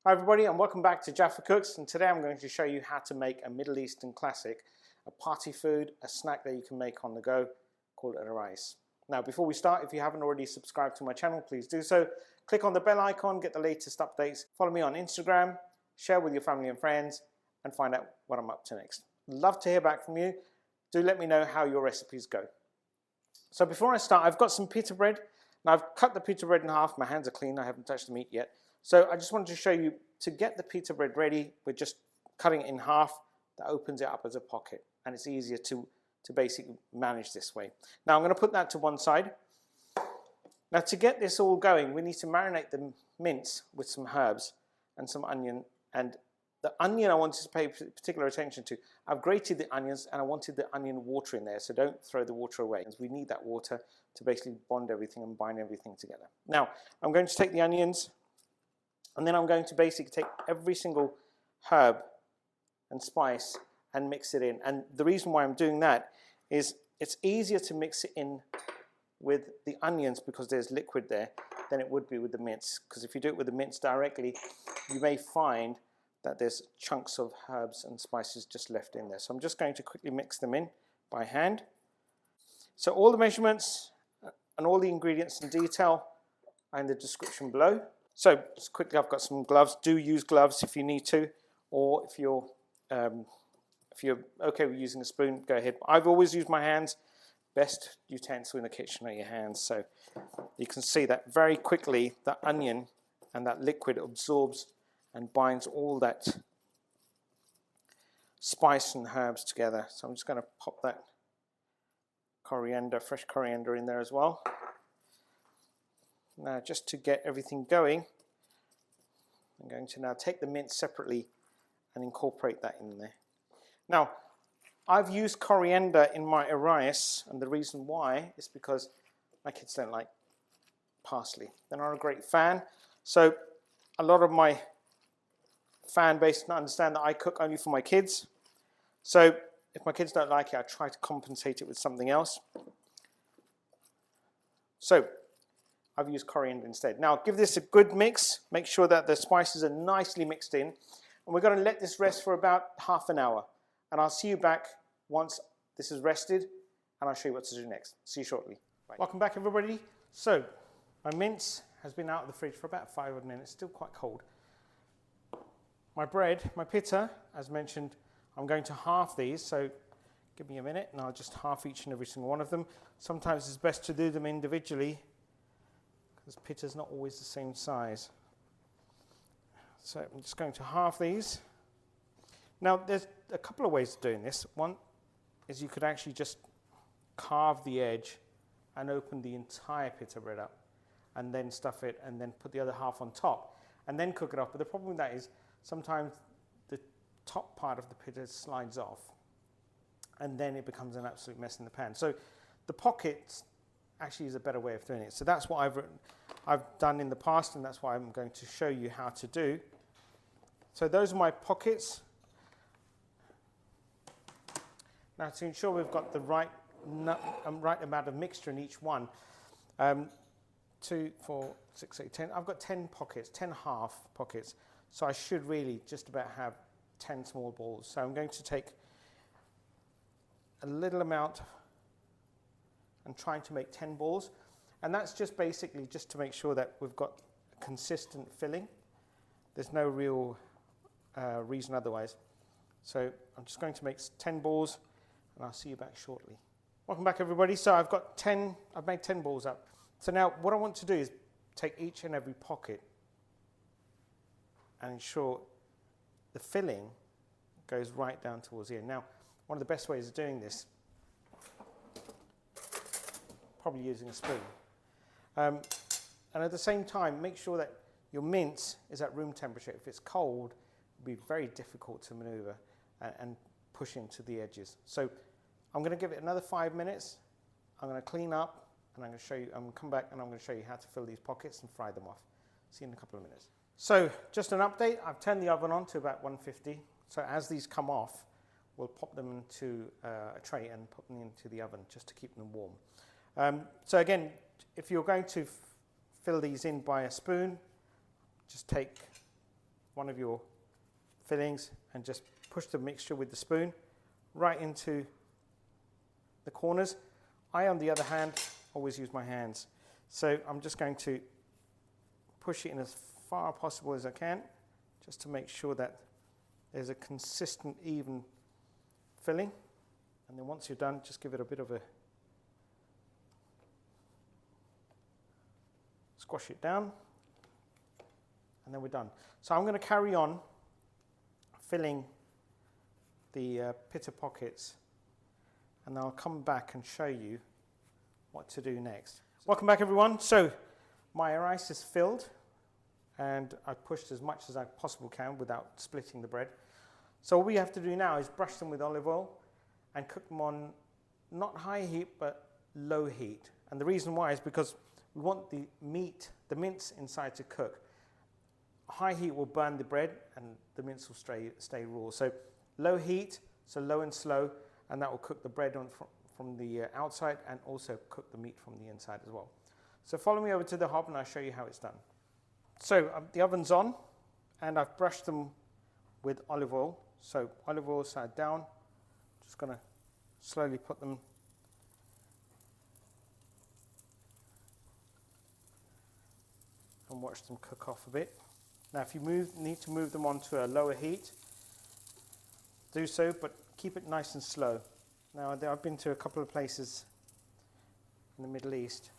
Hi everybody and welcome back to Jaffa Cooks, and today I'm going to show you how to make a Middle Eastern classic, a party food, a snack that you can make on the go called arayes. Now before we start, if you haven't already subscribed to my channel, please do so. Click on the bell icon, get the latest updates, follow me on Instagram, share with your family and friends and find out what I'm up to next. Love to hear back from you. Do let me know how your recipes go. So before I start, I've got some pita bread. Now I've cut the pita bread in half, my hands are clean, I haven't touched the meat yet. So I just wanted to show you, to get the pita bread ready, we're just cutting it in half. That opens it up as a pocket, and it's easier to basically manage this way. Now I'm going to put that to one side. Now to get this all going, we need to marinate the mince with some herbs and some onion. And the onion I wanted to pay particular attention to. I've grated the onions and I wanted the onion water in there, so don't throw the water away. We need that water to basically bond everything and bind everything together. Now I'm going to take the onions, and then I'm going to basically take every single herb and spice and mix it in. And the reason why I'm doing that is it's easier to mix it in with the onions because there's liquid there than it would be with the mince. Because if you do it with the mince directly, you may find that there's chunks of herbs and spices just left in there. So I'm just going to quickly mix them in by hand. So all the measurements and all the ingredients in detail are in the description below. So just quickly, I've got some gloves. Do use gloves if you need to, or if you're okay with using a spoon, go ahead. I've always used my hands. Best utensil in the kitchen are your hands. So you can see that very quickly the onion and that liquid absorbs and binds all that spice and herbs together. So I'm just going to pop that coriander, fresh coriander in there as well. Now just to get everything going, I'm going to now take the mince separately and incorporate that in there. Now I've used coriander in my arayes, and the reason why is because my kids don't like parsley. They're not a great fan. So a lot of my fan base don't understand that I cook only for my kids. So if my kids don't like it, I try to compensate it with something else. So I've used coriander instead. Now give this a good mix. Make sure that the spices are nicely mixed in. And we're going to let this rest for about half an hour. And I'll see you back once this is rested, and I'll show you what to do next. See you shortly. Bye. Welcome back everybody. So my mince has been out of the fridge for about 5 minutes, still quite cold. My bread, my pita, as mentioned, I'm going to half these. So give me a minute and I'll just half each and every single one of them. Sometimes it's best to do them individually, because pita is not always the same size. So I'm just going to half these. Now there's a couple of ways of doing this. One is you could actually just carve the edge and open the entire pita bread up and then stuff it and then put the other half on top and then cook it off. But the problem with that is sometimes the top part of the pita slides off and then it becomes an absolute mess in the pan. So the pockets actually is a better way of doing it. So that's what I've done in the past, and that's why I'm going to show you how to do. So those are my pockets. Now to ensure we've got the right amount of mixture in each one, 2, 4, 6, 8, 10. I've got 10 pockets, 10 half pockets. So I should really just about have 10 small balls. So I'm going to take a little amount and trying to make 10 balls, and that's just basically just to make sure that we've got a consistent filling. There's no real reason otherwise. So I'm just going to make 10 balls and I'll see you back shortly. Welcome back everybody. So I've made 10 balls up. So now what I want to do is take each and every pocket and ensure the filling goes right down towards the end. Now one of the best ways of doing this, probably using a spoon. And at the same time, make sure that your mince is at room temperature. If it's cold, it'll be very difficult to maneuver and push into the edges. So I'm going to give it another 5 minutes. I'm going to clean up and I'm going to show you, I'm going to come back and I'm going to show you how to fill these pockets and fry them off. See you in a couple of minutes. So just an update, I've turned the oven on to about 150. So as these come off, we'll pop them into a tray and put them into the oven just to keep them warm. So again, if you're going to fill these in by a spoon, just take one of your fillings and just push the mixture with the spoon right into the corners. I, on the other hand, always use my hands. So I'm just going to push it in as far possible as I can, just to make sure that there's a consistent, even filling. And then once you're done, just give it a bit of a squash it down, and then we're done. So I'm going to carry on filling the pita pockets, and I'll come back and show you what to do next. Welcome back, everyone. So my arayes is filled, and I've pushed as much as I possibly can without splitting the bread. So all we have to do now is brush them with olive oil and cook them on not high heat but low heat. And the reason why is because we want the meat, the mince inside to cook. High heat will burn the bread and the mince will stay raw. So low heat, so low and slow, and that will cook the bread on from the outside and also cook the meat from the inside as well. So follow me over to the hob and I'll show you how it's done. So the oven's on and I've brushed them with olive oil. So olive oil side down, just going to slowly put them and watch them cook off a bit. Now if you need to move them onto a lower heat, do so, but keep it nice and slow. Now I've been to a couple of places in the Middle East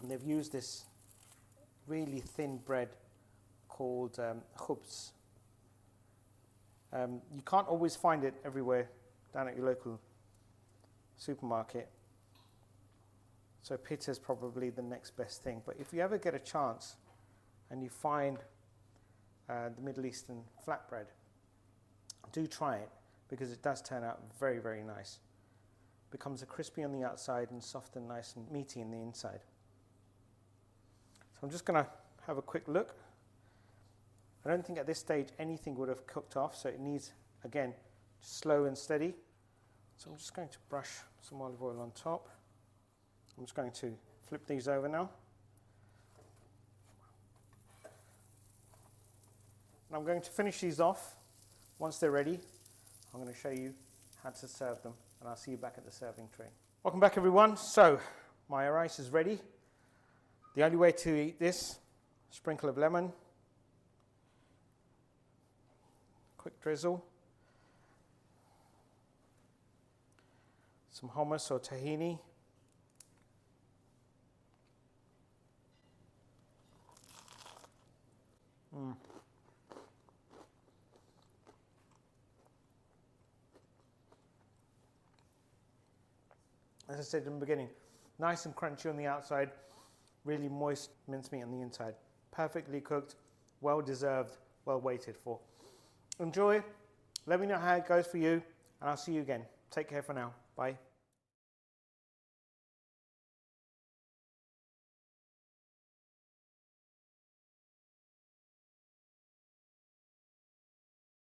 and they've used this really thin bread called khubz. You can't always find it everywhere down at your local supermarket. So pita is probably the next best thing. But if you ever get a chance and you find the Middle Eastern flatbread, do try it because it does turn out very, very nice. Becomes crispy on the outside and soft and nice and meaty in the inside. So I'm just going to have a quick look. I don't think at this stage anything would have cooked off, so it needs, again, slow and steady. So I'm just going to brush some olive oil on top. I'm just going to flip these over now. And I'm going to finish these off. Once they're ready, I'm going to show you how to serve them, and I'll see you back at the serving tray. Welcome back, everyone. So my arayes is ready. The only way to eat this, sprinkle of lemon, quick drizzle, some hummus or tahini, As I said in the beginning, nice and crunchy on the outside, really moist mincemeat on the inside. Perfectly cooked, well deserved, well waited for. Enjoy, let me know how it goes for you, and I'll see you again. Take care for now. Bye.